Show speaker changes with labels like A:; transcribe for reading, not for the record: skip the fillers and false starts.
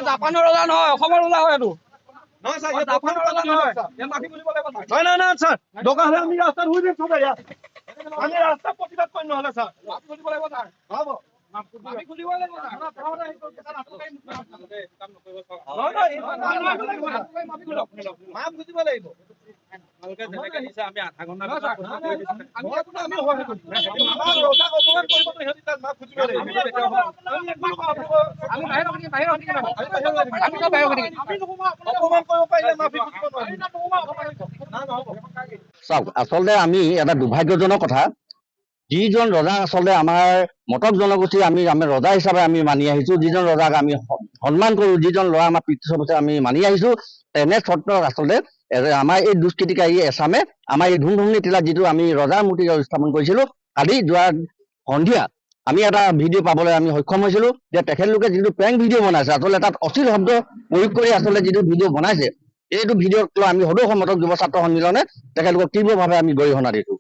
A: জাপানৰ ৰজা নহয়, অসমৰ ৰজা হয় এইটো।
B: নহয় স্যার, জাপানের রজা নহয়। নহয় নহয় নহয় স্যার, দরকার হলে আমি রাস্তার হুই দিম সবাই। আমি রাস্তা প্রতিবাদ করি নহলে স্যার। হব। আমি খুলিব লাগিব স্যার। মাপ খুজিব লাগিব।
A: আপোনালোকে যেনেকে দিছে আমি আধা ঘণ্টা
B: আমি ৰজাক অপমান কৰিব সিহঁতি তাত মাপ খুজিব লাগিব। অপমান কৰিব পাৰিলে মাফি খুজিব নোৱাৰিম।
C: চাওক, আচলতে আমি এটা দুৰ্ভাগ্যজনক কথা, যিজন ৰজা আচলতে আমাৰ মটক জনগোষ্ঠী আমি ৰজা হিচাপে আমি মানি আহিছো, যিজন ৰজাক আমি সন্মান কৰো, যিজন ল'ৰা আমাৰ পিতৃ আমি মানি আহিছো, তেনে স্বত্বত আচলতে আমাৰ এই দুষ্কৃতিকাৰী এছামে আমাৰ এই ধুমধুমনি টিলাত যিটো আমি ৰজাৰ মূৰ্তি স্থাপন কৰিছিলো, কালি যোৱা সন্ধিয়া আমি এটা ভিডিঅ' পাবলৈ আমি সক্ষম হৈছিলো যে তেখেতলোকে যিটো প্ৰেংক ভিডিঅ' বনাইছে, আচলতে তাত অশ্লীল শব্দ প্ৰয়োগ কৰি আচলতে যিটো ভিডিঅ' বনাইছে, এইটো ভিডিঅ'ক লৈ আমি সদৌ সমতক যুৱ ছাত্ৰ সন্মিলনে তেখেতলোকক তীব্ৰভাৱে আমি গৰিহণা দিছো।